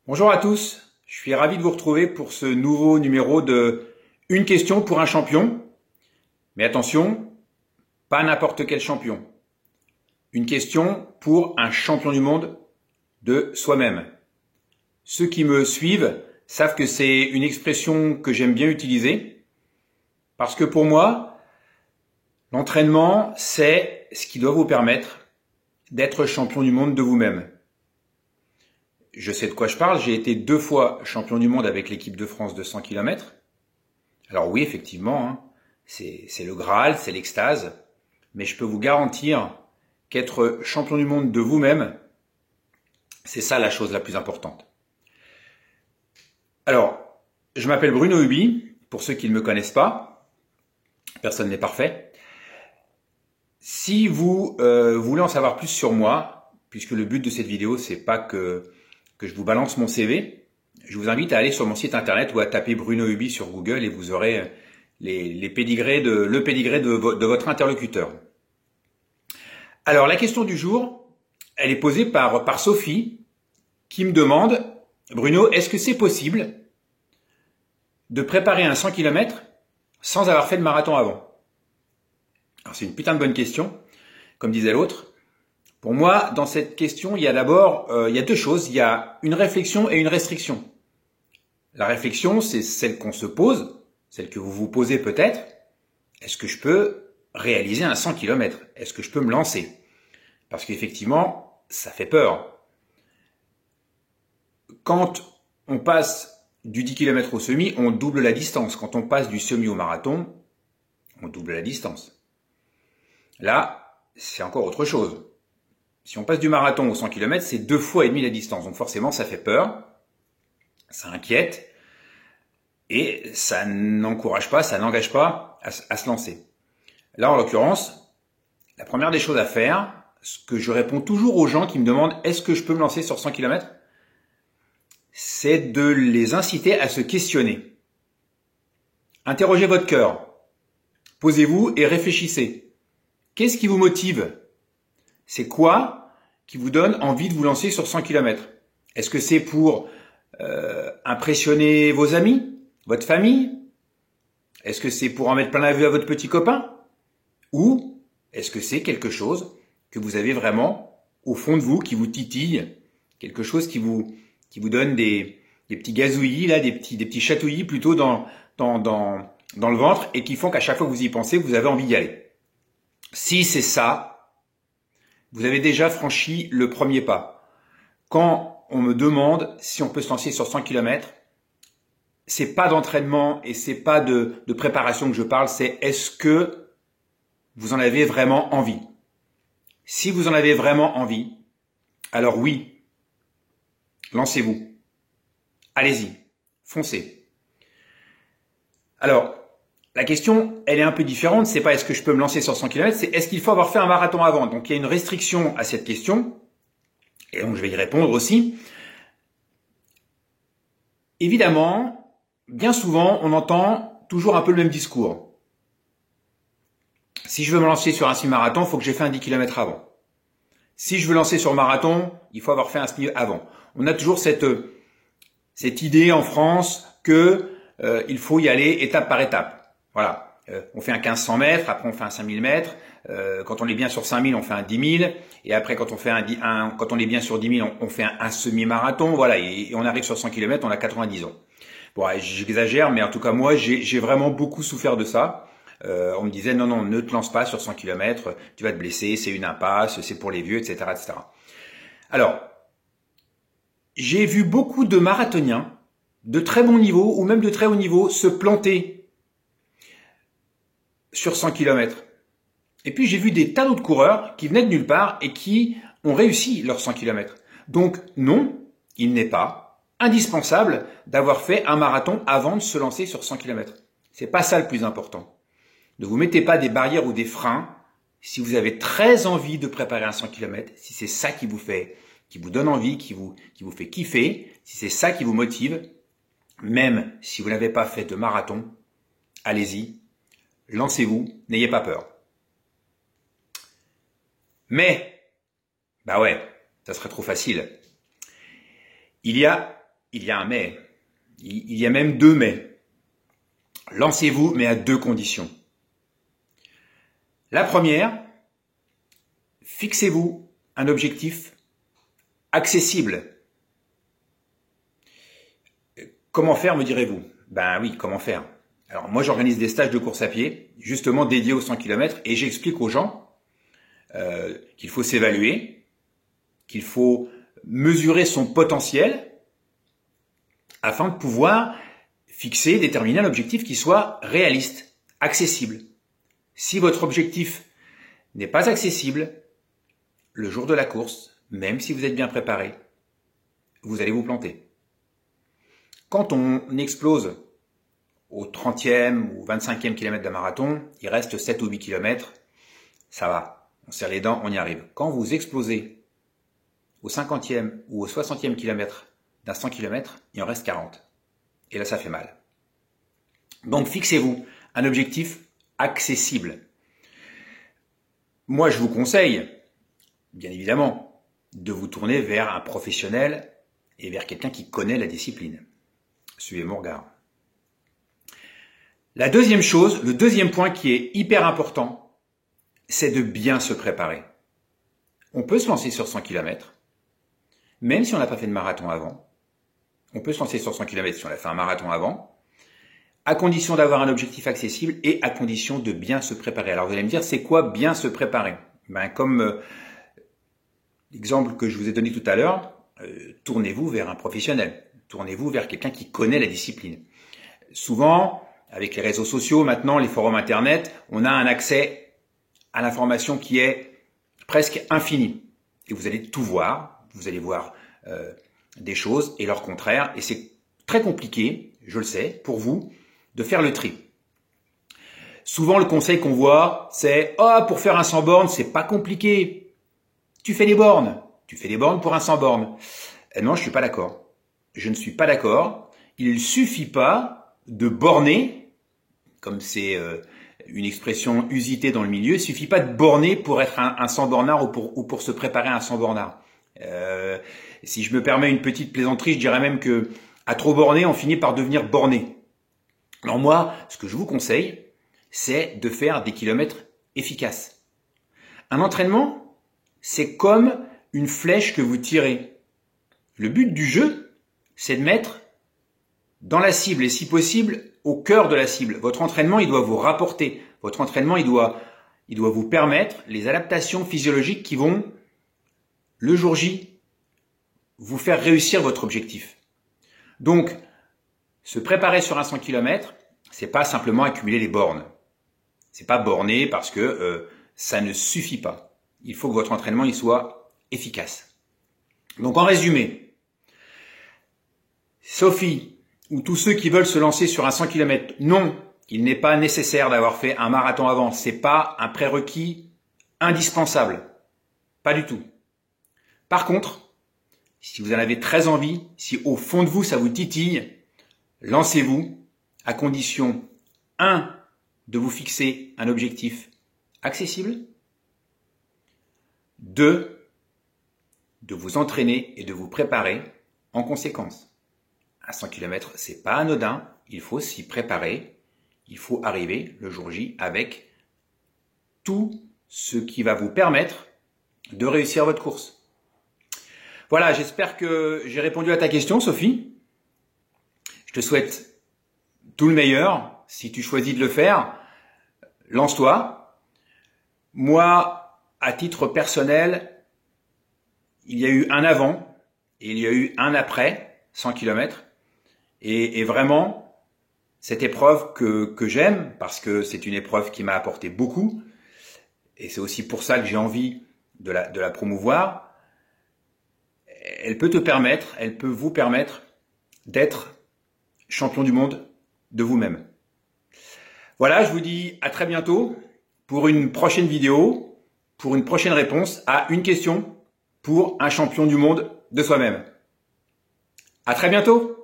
Bonjour à tous, je suis ravi de vous retrouver pour ce nouveau numéro de Une question pour un champion. Mais attention, pas n'importe quel champion. Une question pour un champion du monde de soi-même. Ceux qui me suivent savent que c'est une expression que j'aime bien utiliser parce que pour moi, l'entraînement, c'est ce qui doit vous permettre d'être champion du monde de vous-même. Je sais de quoi je parle, j'ai été 2 fois champion du monde avec l'équipe de France de 100 km. Alors oui, effectivement, c'est le Graal, c'est l'extase, mais je peux vous garantir qu'être champion du monde de vous-même, c'est ça la chose la plus importante. Alors, je m'appelle Bruno Hubi, pour ceux qui ne me connaissent pas, personne n'est parfait. Si vous voulez en savoir plus sur moi, puisque le but de cette vidéo, c'est pas que je vous balance mon CV, je vous invite à aller sur mon site internet ou à taper Bruno Hubi sur Google et vous aurez le pédigré de votre interlocuteur. Alors, la question du jour, elle est posée par Sophie, qui me demande, Bruno, est-ce que c'est possible de préparer un 100 km sans avoir fait de marathon avant? Alors, c'est une putain de bonne question, comme disait l'autre. Pour moi, dans cette question, il y a d'abord, il y a deux choses. Il y a une réflexion et une restriction. La réflexion, c'est celle qu'on se pose, celle que vous vous posez peut-être. Est-ce que je peux réaliser un 100 km? Est-ce que je peux me lancer? Parce qu'effectivement, ça fait peur. Quand on passe du 10 km au semi, on double la distance. Quand on passe du semi au marathon, on double la distance. Là, c'est encore autre chose. Si on passe du marathon au 100 km, c'est 2 fois et demi la distance. Donc forcément, ça fait peur, ça inquiète et ça n'encourage pas, ça n'engage pas à se lancer. Là, en l'occurrence, la première des choses à faire, ce que je réponds toujours aux gens qui me demandent « Est-ce que je peux me lancer sur 100 km ?» c'est de les inciter à se questionner. Interrogez votre cœur. Posez-vous et réfléchissez. Qu'est-ce qui vous motive ? C'est quoi qui vous donne envie de vous lancer sur 100 km? Est-ce que c'est pour impressionner vos amis, votre famille? Est-ce que c'est pour en mettre plein la vue à votre petit copain? Ou est-ce que c'est quelque chose que vous avez vraiment au fond de vous, qui vous titille, quelque chose qui vous donne des petits gazouillis, là, des petits chatouillis plutôt dans le ventre et qui font qu'à chaque fois que vous y pensez, vous avez envie d'y aller? Si c'est ça, vous avez déjà franchi le premier pas. Quand on me demande si on peut se lancer sur 100 km, c'est pas d'entraînement et c'est pas de préparation que je parle, c'est est-ce que vous en avez vraiment envie? Si vous en avez vraiment envie, alors oui, lancez-vous. Allez-y, foncez. Alors, la question, elle est un peu différente. C'est pas est-ce que je peux me lancer sur 100 km, c'est est-ce qu'il faut avoir fait un marathon avant? Donc, il y a une restriction à cette question. Et donc, je vais y répondre aussi. Évidemment, bien souvent, on entend toujours un peu le même discours. Si je veux me lancer sur un semi-marathon, il faut que j'ai fait un 10 km avant. Si je veux lancer sur le marathon, il faut avoir fait un semi avant. On a toujours cette idée en France que il faut y aller étape par étape. Voilà, on fait un 1500 mètres, après on fait un 5000 mètres. Quand on est bien sur 5000, on fait un 10 000. Et après, quand on est bien sur 10 000, on fait un semi-marathon. Voilà, et on arrive sur 100 km, on a 90 ans. Bon, j'exagère, mais en tout cas, moi, j'ai vraiment beaucoup souffert de ça. On me disait, non, ne te lance pas sur 100 km, tu vas te blesser, c'est une impasse, c'est pour les vieux, etc., etc. Alors, j'ai vu beaucoup de marathoniens de très bon niveau ou même de très haut niveau se planter sur 100 km. Et puis j'ai vu des tas d'autres coureurs qui venaient de nulle part et qui ont réussi leurs 100 km. Donc non, il n'est pas indispensable d'avoir fait un marathon avant de se lancer sur 100 km. C'est pas ça le plus important. Ne vous mettez pas des barrières ou des freins si vous avez très envie de préparer un 100 km, si c'est ça qui vous donne envie, qui vous fait kiffer, si c'est ça qui vous motive, même si vous n'avez pas fait de marathon, allez-y, lancez-vous, n'ayez pas peur. Mais, bah ouais, ça serait trop facile. Il y a il y a un mais. Il y a même 2 mais. Lancez-vous, mais à 2 conditions. La première, fixez-vous un objectif accessible. Comment faire, me direz-vous? Ben oui, comment faire? Alors moi, j'organise des stages de course à pied, justement dédiés aux 100 km, et j'explique aux gens qu'il faut s'évaluer, qu'il faut mesurer son potentiel afin de pouvoir fixer, déterminer un objectif qui soit réaliste, accessible. Si votre objectif n'est pas accessible, le jour de la course, même si vous êtes bien préparé, vous allez vous planter. Quand on explose au 30e ou 25e kilomètre d'un marathon, il reste 7 ou 8 kilomètres, ça va, on serre les dents, on y arrive. Quand vous explosez au 50e ou au 60e kilomètre d'un 100 km, il en reste 40. Et là, ça fait mal. Donc, fixez-vous un objectif accessible. Moi, je vous conseille, bien évidemment, de vous tourner vers un professionnel et vers quelqu'un qui connaît la discipline. Suivez mon regard. La deuxième chose, le deuxième point qui est hyper important, c'est de bien se préparer. On peut se lancer sur 100 km, même si on n'a pas fait de marathon avant. On peut se lancer sur 100 km si on a fait un marathon avant, à condition d'avoir un objectif accessible et à condition de bien se préparer. Alors vous allez me dire, c'est quoi bien se préparer? Ben, comme l'exemple que je vous ai donné tout à l'heure, tournez-vous vers un professionnel. Tournez-vous vers quelqu'un qui connaît la discipline. Souvent, avec les réseaux sociaux, maintenant, les forums internet, on a un accès à l'information qui est presque infini. Et vous allez tout voir, vous allez voir des choses et leur contraire. Et c'est très compliqué, je le sais, pour vous, de faire le tri. Souvent, le conseil qu'on voit, c'est « Oh, pour faire un 100 bornes, c'est pas compliqué. Tu fais des bornes. Tu fais des bornes pour un 100 bornes. » Non, je suis pas d'accord. Je ne suis pas d'accord. Il suffit pas de borner, comme c'est une expression usitée dans le milieu, il suffit pas de borner pour être un 100 bornard ou pour se préparer à un 100 bornard. Si je me permets une petite plaisanterie, je dirais même que à trop borner, on finit par devenir borné. Alors moi, ce que je vous conseille, c'est de faire des kilomètres efficaces. Un entraînement, c'est comme une flèche que vous tirez. Le but du jeu, c'est de mettre dans la cible et si possible au cœur de la cible. Votre entraînement, il doit vous rapporter. Votre entraînement, il doit vous permettre les adaptations physiologiques qui vont, le jour J, vous faire réussir votre objectif. Donc, se préparer sur un 100 km, c'est pas simplement accumuler les bornes. C'est pas borner parce que ça ne suffit pas. Il faut que votre entraînement il soit efficace. Donc en résumé, Sophie ou tous ceux qui veulent se lancer sur un 100 km, non, il n'est pas nécessaire d'avoir fait un marathon avant. C'est pas un prérequis indispensable. Pas du tout. Par contre, si vous en avez très envie, si au fond de vous ça vous titille, lancez-vous à condition 1. de vous fixer un objectif accessible, 2. de vous entraîner et de vous préparer en conséquence. À 100 km, c'est pas anodin, il faut s'y préparer, il faut arriver le jour J avec tout ce qui va vous permettre de réussir votre course. Voilà, j'espère que j'ai répondu à ta question, Sophie. Je te souhaite tout le meilleur. Si tu choisis de le faire, lance-toi. Moi, à titre personnel, il y a eu un avant et il y a eu un après 100 km. Et vraiment, cette épreuve que j'aime, parce que c'est une épreuve qui m'a apporté beaucoup, et c'est aussi pour ça que j'ai envie de la promouvoir, elle peut vous permettre d'être champion du monde de vous-même. Voilà, je vous dis à très bientôt pour une prochaine vidéo, pour une prochaine réponse à une question pour un champion du monde de soi-même. À très bientôt!